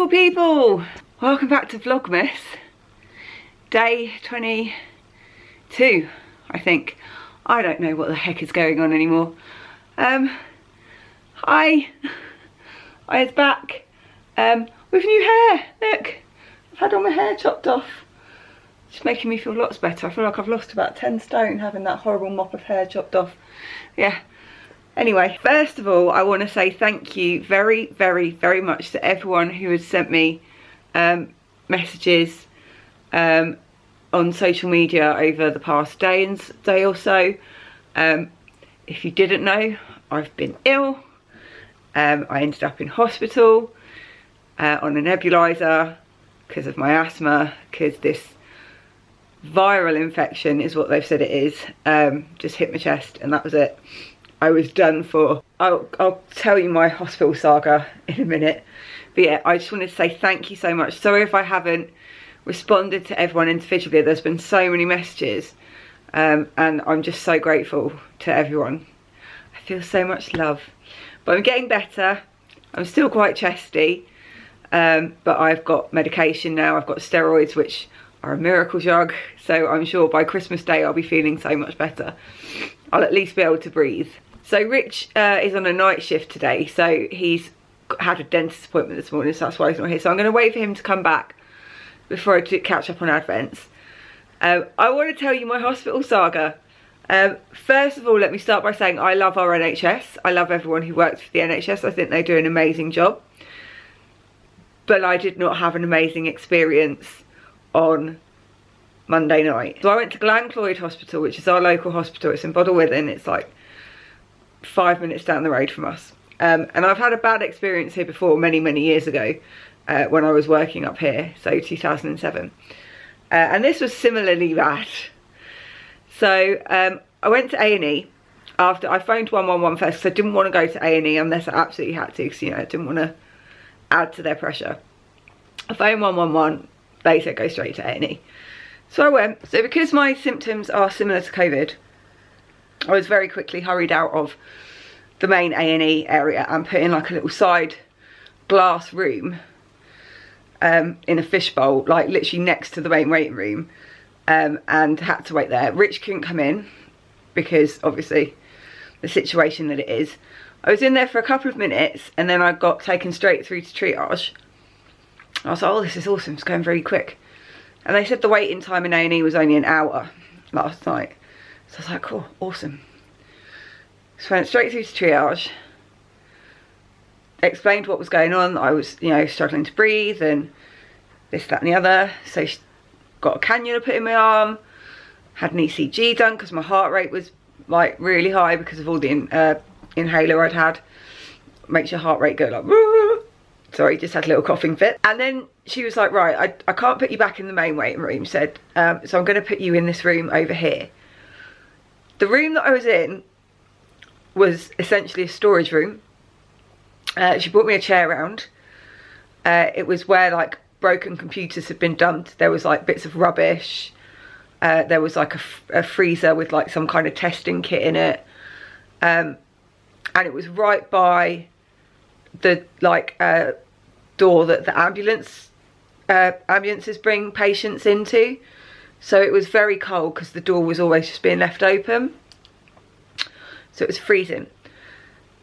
beautiful people, welcome back to Vlogmas, day 22, I think. I don't know what the heck is going on anymore. I is back with new hair. Look, I've had all my hair chopped off. It's making me feel lots better. I feel like I've lost about 10 stone having that horrible mop of hair chopped off. Yeah. Anyway, first of all, I want to say thank you very, very, very much to everyone who has sent me messages on social media over the past day or so. If you didn't know, I've been ill. I ended up in hospital on a nebulizer because of my asthma, because this viral infection is what they've said it is. Just hit my chest and that was it. I was done for. I'll tell you my hospital saga in a minute. But yeah, I just wanted to say thank you so much. Sorry if I haven't responded to everyone individually. There's been so many messages. And I'm just so grateful to everyone. I feel so much love. But I'm getting better. I'm still quite chesty. But I've got medication now. I've got steroids, which are a miracle drug. So I'm sure by Christmas Day I'll be feeling so much better. I'll at least be able to breathe. So Rich is on a night shift today, so he's had a dentist appointment this morning, so that's why he's not here. So I'm going to wait for him to come back before I catch up on Advents. I want to tell you my hospital saga. First of all, let me start by saying I love our NHS. I love everyone who works for the NHS. I think they do an amazing job. But I did not have an amazing experience on Monday night. So I went to Glencloyd Hospital, which is our local hospital. It's in Bodelwyddan. It's like 5 minutes down the road from us. And I've had a bad experience here before, many, many years ago, when I was working up here, so 2007. And this was similarly bad. So I went to A&E after I phoned 111 first, because I didn't want to go to A&E unless I absolutely had to, because, you know, I didn't want to add to their pressure. I phoned 111, they said go straight to A&E. So I went. So because my symptoms are similar to COVID, I was very quickly hurried out of the main A&E area and put in like a little side glass room in a fishbowl, like literally next to the main waiting room, and had to wait there. Rich couldn't come in because obviously the situation that it is. I was in there for a couple of minutes and then I got taken straight through to triage. I was like, oh, this is awesome, it's going very quick. And they said the waiting time in A&E was only an hour last night. So I was like, cool, awesome. So I went straight through to triage. Explained what was going on. I was, you know, struggling to breathe and this, that and the other. So she got a cannula put in my arm. Had an ECG done because my heart rate was like really high because of all the inhaler I'd had. Makes your heart rate go like, woo. Sorry, just had a little coughing fit. And then she was like, right, I can't put you back in the main waiting room, said, so I'm going to put you in this room over here. The room that I was in was essentially a storage room. She brought me a chair round. It was where like broken computers had been dumped. There was like bits of rubbish. There was like a freezer with like some kind of testing kit in it. And it was right by the like door that the ambulances bring patients into. So it was very cold because the door was always just being left open. So it was freezing.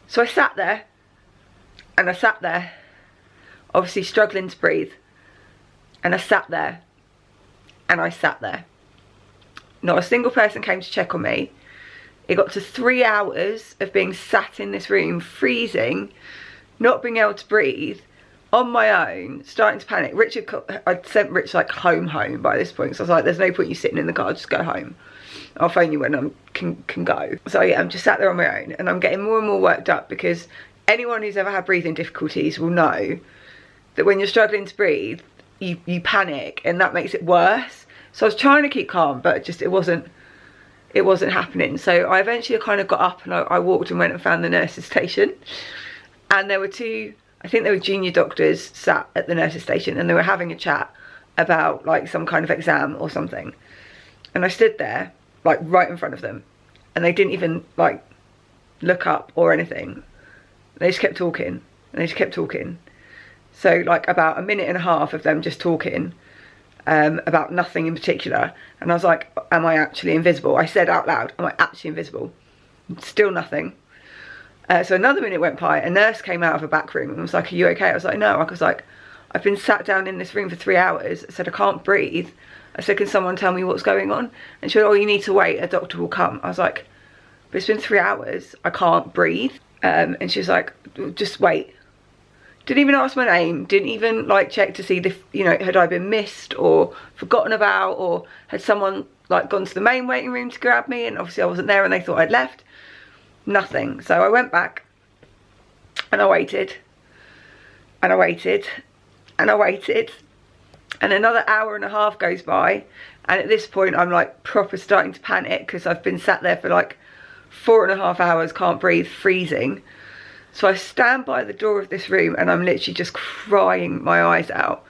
So I sat there, and I sat there, obviously struggling to breathe. And I sat there, and I sat there. Not a single person came to check on me. It got to 3 hours of being sat in this room, freezing, not being able to breathe, on my own, starting to panic. I'd sent Rich like home by this point, so I was like, there's no point you sitting in the car, just go home. I'll phone you when I can go. So yeah, I'm just sat there on my own and I'm getting more and more worked up because anyone who's ever had breathing difficulties will know that when you're struggling to breathe, you panic and that makes it worse. So I was trying to keep calm, but just it wasn't happening. So I eventually kind of got up and I walked and went and found the nurse's station. And there were two, I think they were junior doctors sat at the nurse's station and they were having a chat about like some kind of exam or something. And I stood there like right in front of them and they didn't even like look up or anything. They just kept talking and they just kept talking. So like about a minute and a half of them just talking about nothing in particular. And I was like, am I actually invisible? I said out loud, am I actually invisible? Still nothing. So another minute went by. A nurse came out of a back room and was like, are you okay? I was like, no. I was like, I've been sat down in this room for 3 hours. I said, I can't breathe. I said, can someone tell me what's going on? And she went, oh, you need to wait, a doctor will come. I was like, but it's been 3 hours, I can't breathe. And she was like, just wait. Didn't even ask my name, didn't even like check to see if, you know, had I been missed or forgotten about, or had someone like gone to the main waiting room to grab me, and obviously I wasn't there and they thought I'd left. Nothing. So I went back and I waited and I waited and I waited, and another hour and a half goes by, and at this point I'm like proper starting to panic because I've been sat there for like 4.5 hours, can't breathe, freezing. So I stand by the door of this room and I'm literally just crying my eyes out,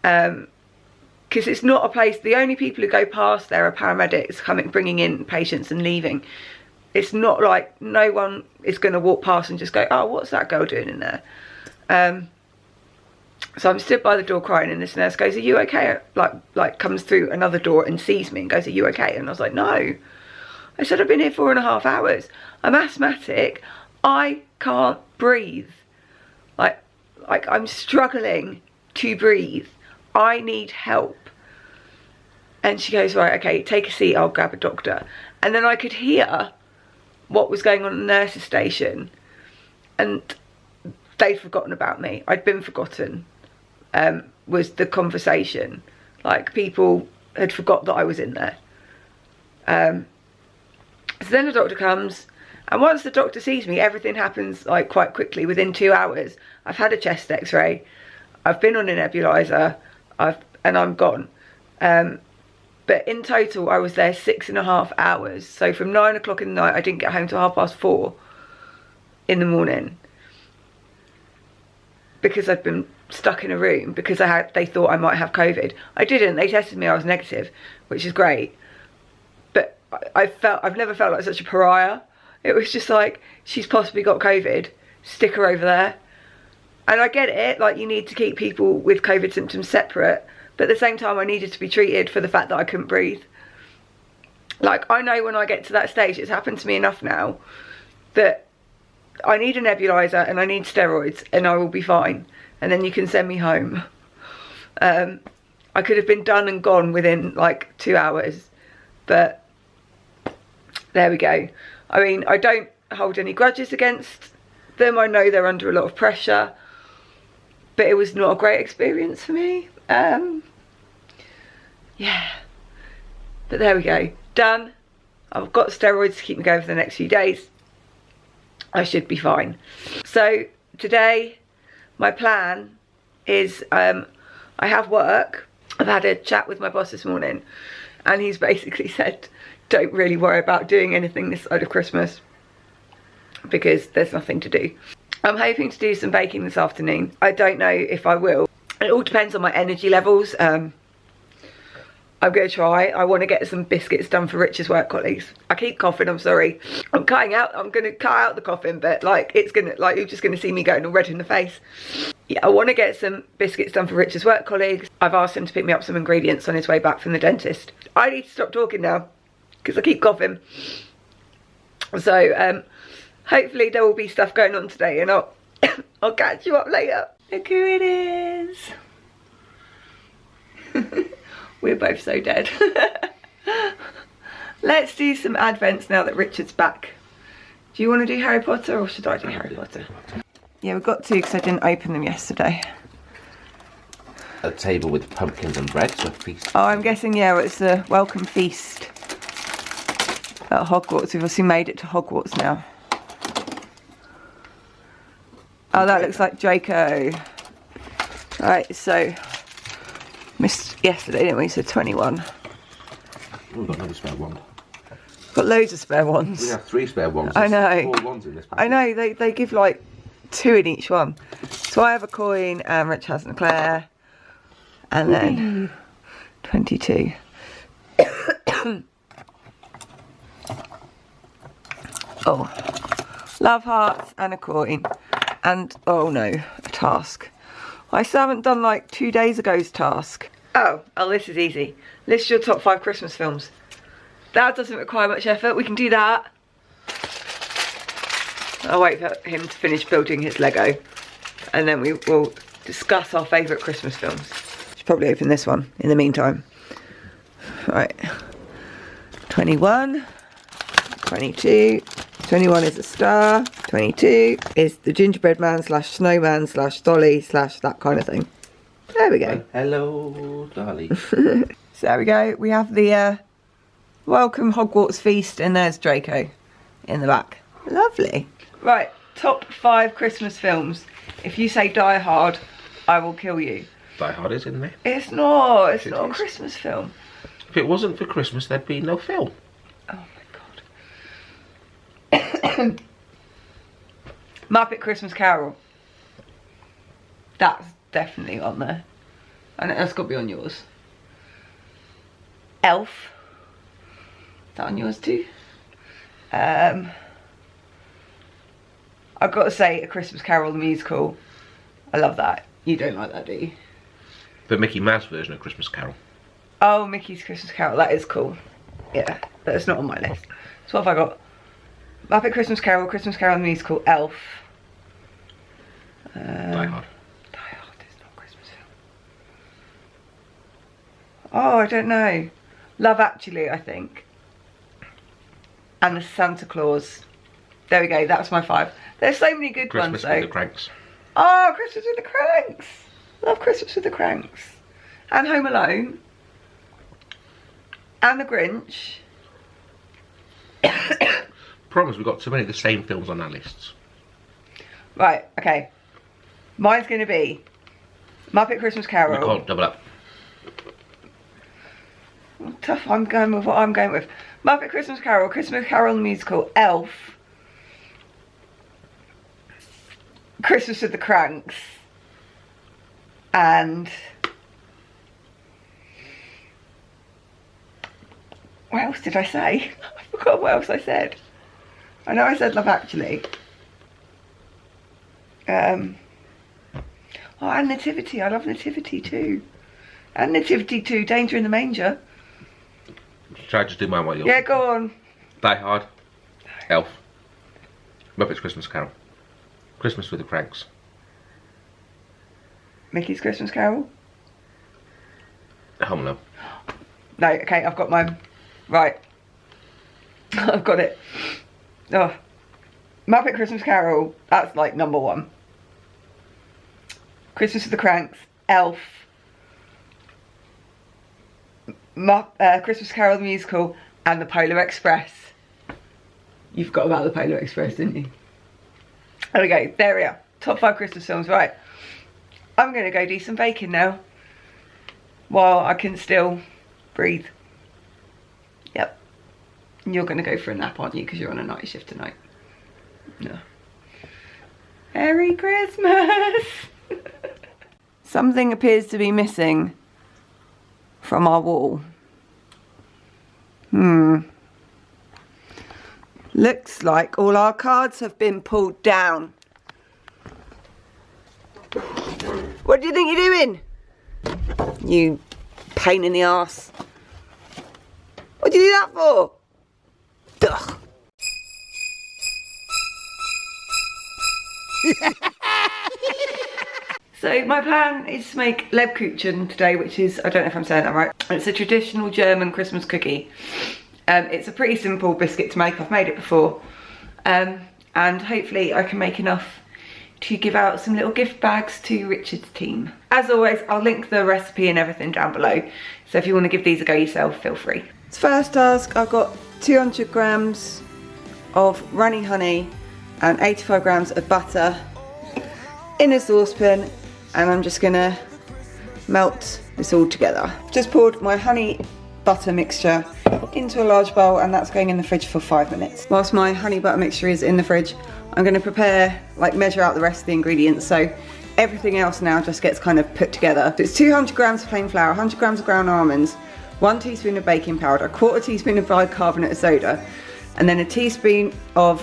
because it's not a place, the only people who go past there are paramedics bringing in patients and leaving. It's not like, no one is going to walk past and just go, oh, what's that girl doing in there? So I'm stood by the door crying, and this nurse goes, are you okay? Like comes through another door and sees me and goes, are you okay? And I was like, no. I said, I've been here 4.5 hours. I'm asthmatic. I can't breathe. Like I'm struggling to breathe. I need help. And she goes, right, okay, take a seat, I'll grab a doctor. And then I could hear what was going on at the nurse's station, and they'd forgotten about me. I'd been forgotten, was the conversation. Like, people had forgot that I was in there. So then the doctor comes, and once the doctor sees me, everything happens like quite quickly. Within 2 hours, I've had a chest x-ray, I've been on a nebulizer, and I'm gone. But in total, I was there 6.5 hours. So from 9 o'clock in the night, I didn't get home till 4:30 in the morning, because I'd been stuck in a room because they thought I might have COVID. I didn't. They tested me, I was negative, which is great. But I've never felt like such a pariah. It was just like, she's possibly got COVID, stick her over there. And I get it, like, you need to keep people with COVID symptoms separate, but at the same time I needed to be treated for the fact that I couldn't breathe. Like, I know when I get to that stage, it's happened to me enough now, that I need a nebulizer and I need steroids and I will be fine. And then you can send me home. I could have been done and gone within like 2 hours, but there we go. I mean, I don't hold any grudges against them. I know they're under a lot of pressure, but it was not a great experience for me. Yeah, but there we go, done. I've got steroids to keep me going for the next few days. I should be fine. So today my plan is, I have work. I've had a chat with my boss this morning, and he's basically said, don't really worry about doing anything this side of Christmas because there's nothing to do. I'm hoping to do some baking this afternoon. I don't know if I will. It all depends on my energy levels. I'm going to try. I want to get some biscuits done for Rich's work colleagues. I keep coughing, I'm sorry. I'm going to cut out the coughing, but like, it's going to, like, you're just going to see me going all red in the face. Yeah, I want to get some biscuits done for Rich's work colleagues. I've asked him to pick me up some ingredients on his way back from the dentist. I need to stop talking now because I keep coughing. So, hopefully there will be stuff going on today, and I'll catch you up later. Look who it is. We're both so dead. Let's do some advents now that Richard's back. Do you want to do Harry Potter or should I do Harry Potter? Yeah, we've got to because I didn't open them yesterday. A table with pumpkins and bread, so a feast. Oh, I'm guessing, yeah, it's the welcome feast at Hogwarts. We've obviously made it to Hogwarts now. Oh, that looks like Draco. Right, so missed yesterday, didn't we? So 21. We've got another spare one. Got loads of spare ones. We have 3 spare ones. I know. 4 ones in this package. I know, they give like 2 in each one. So I have a coin, and Rich has an eclair, and then 22. Oh, love hearts and a coin, and oh no, a task. I still haven't done like 2 days ago's task. Oh, this is easy. List your top 5 Christmas films. That doesn't require much effort, we can do that. I'll wait for him to finish building his Lego and then we will discuss our favourite Christmas films. Should probably open this one in the meantime. Right. 21, 22, 21 is a star, 22 is the gingerbread man / snowman / dolly / that kind of thing. There we go. Hello, Dolly. So there we go. We have the welcome Hogwarts feast, and there's Draco in the back. Lovely. Right, top 5 Christmas films. If you say Die Hard, I will kill you. Die Hard is in there. It's not. It's not a Christmas film. If it wasn't for Christmas, there'd be no film. Oh my god. Muppet Christmas Carol. That's definitely on there. And that's got to be on yours. Elf. Is that on yours too? I've got to say, A Christmas Carol the musical. I love that. You don't like that, do you? The Mickey Mouse version of Christmas Carol. Oh, Mickey's Christmas Carol. That is cool. Yeah, but it's not on my list. So what have I got? Muppet Christmas Carol the musical, Elf. Die Hard. Die Hard is not a Christmas film. Oh, I don't know. Love Actually, I think. And the Santa Claus. There we go, that's my 5. There's so many good ones though. Christmas with the Cranks. Oh, Christmas with the Cranks. Love Christmas with the Cranks. And Home Alone. And The Grinch. Problem is, we've got too many of the same films on our lists. Right, okay. Mine's going to be Muppet Christmas Carol. We can't double up. Tough, I'm going with what I'm going with. Muppet Christmas Carol the musical, Elf, Christmas with the Cranks, and what else did I say? I forgot what else I said. I know I said Love Actually. Oh, and Nativity. I love Nativity too. And Nativity 2, Danger in the Manger. Should I just do mine while you're... Yeah, go on. Die Hard. Elf. Muppets Christmas Carol. Christmas with the Cranks. Mickey's Christmas Carol. Home Alone. No, okay, I've got mine. Right. I've got it. Oh. Muppet Christmas Carol, that's like number 1. Christmas with the Cranks, Elf, Christmas Carol the musical, and the Polar Express. You forgot about the Polar Express, didn't you? There we go, there we are. Top 5 Christmas films, right. I'm going to go do some baking now. While I can still breathe. Yep. And you're going to go for a nap, aren't you? Because you're on a night shift tonight. No. Merry Christmas! Something appears to be missing from our wall. Looks like all our cards have been pulled down. What do you think you're doing? You pain in the arse. What do you do that for? Ugh. So my plan is to make Lebkuchen today, which is, I don't know if I'm saying that right. It's a traditional German Christmas cookie. It's a pretty simple biscuit to make. I've made it before. And hopefully I can make enough to give out some little gift bags to Richard's team. As always, I'll link the recipe and everything down below. So if you want to give these a go yourself, feel free. First task, I've got 200 grams of runny honey and 85 grams of butter in a saucepan, and I'm just gonna melt this all together. Just poured my honey butter mixture into a large bowl, and that's going in the fridge for 5 minutes. Whilst my honey butter mixture is in the fridge, I'm gonna prepare, like measure out the rest of the ingredients, so everything else now just gets kind of put together. So it's 200 grams of plain flour, 100 grams of ground almonds, 1 teaspoon of baking powder, a quarter teaspoon of bicarbonate of soda, and then a teaspoon of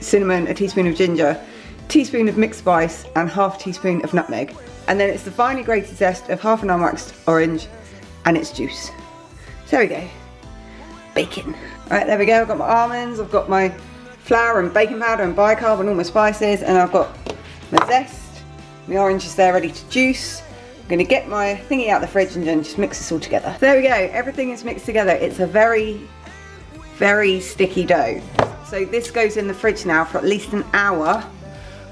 cinnamon, a teaspoon of ginger, a teaspoon of mixed spice, and half a teaspoon of nutmeg. and then it's the finely grated zest of half an unwaxed orange, and it's juice. So there we go, bacon. Right, there we go, I've got my almonds, I've got my flour and baking powder and bicarb and all my spices, and I've got my zest, my orange is there ready to juice. I'm gonna get my thingy out of the fridge and then just mix this all together. So there we go, everything is mixed together. It's a very, very sticky dough. So this goes in the fridge now for at least an hour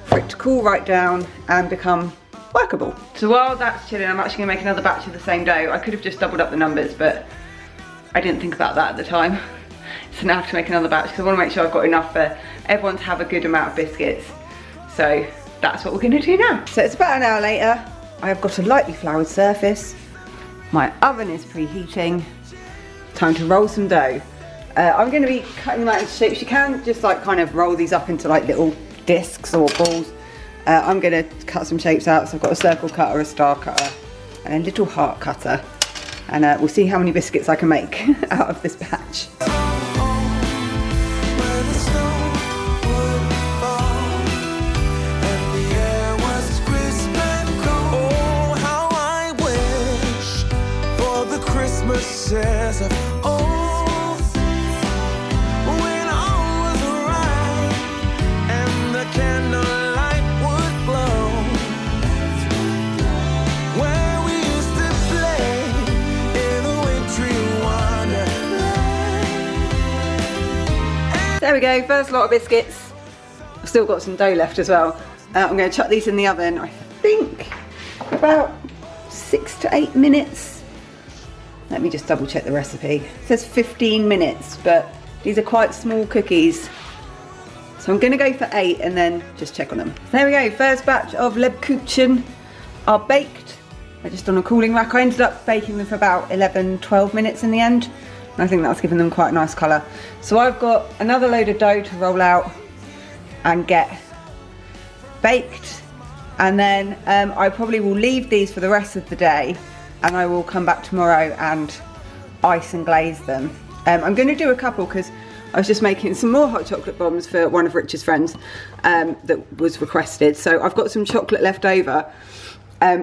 for it to cool right down and become workable. So while that's chilling, I'm actually gonna make another batch of the same dough. I could have just doubled up the numbers, but I didn't think about that at the time. So now I have to make another batch because I want to make sure I've got enough for everyone to have a good amount of biscuits. So that's what we're gonna do now. So it's about an hour later. I have got a lightly floured surface. My oven is preheating. Time to roll some dough. I'm gonna be cutting them out into shapes. You can just like kind of roll these up into like little discs or balls. I'm gonna cut some shapes out. So I've got a circle cutter, a star cutter, and a little heart cutter. And we'll see how many biscuits I can make out of this batch. Of old, when all was right and the candlelight would glow, where we used to play in the wintry wonderland. There we go, first lot of biscuits. I've still got some dough left as well. I'm going to chuck these in the oven, I think for about 6 to 8 minutes. Let me just double check the recipe. It says 15 minutes, but these are quite small cookies. So I'm gonna go for 8 and then just check on them. So there we go, first batch of Lebkuchen are baked. They're just on a cooling rack. I ended up baking them for about 11, 12 minutes in the end. And I think that's given them quite a nice colour. So I've got another load of dough to roll out and get baked. And then I probably will leave these for the rest of the day, and I will come back tomorrow and ice and glaze them. I'm going to do a couple because I was just making some more hot chocolate bombs for one of Rich's friends that was requested. So I've got some chocolate left over.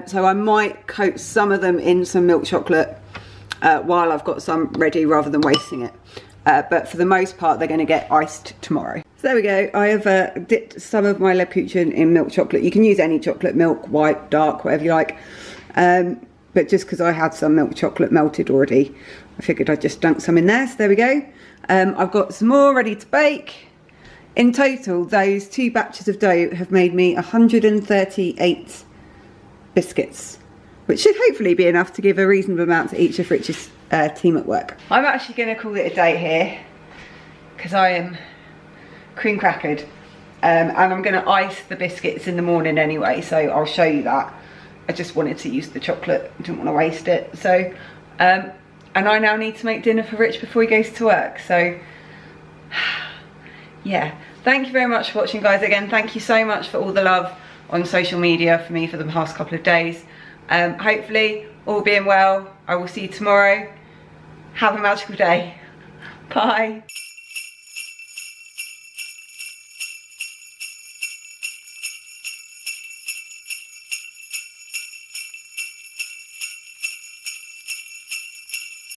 So I might coat some of them in some milk chocolate while I've got some ready rather than wasting it. But for the most part, they're going to get iced tomorrow. So there we go. I have dipped some of my Lebkuchen in milk chocolate. You can use any chocolate, milk, white, dark, whatever you like. But just because I had some milk chocolate melted already, I figured I'd just dunk some in there. So there we go. I've got some more ready to bake. In total, those 2 batches of dough have made me 138 biscuits, which should hopefully be enough to give a reasonable amount to each of Rich's team at work. I'm actually going to call it a day here because I am cream crackered, and I'm going to ice the biscuits in the morning anyway, so I'll show you that. I just wanted to use the chocolate, didn't want to waste it. So, and I now need to make dinner for Rich before he goes to work. So, yeah. Thank you very much for watching, guys. Again, thank you so much for all the love on social media for me for the past couple of days. Hopefully, all being well, I will see you tomorrow. Have a magical day. Bye.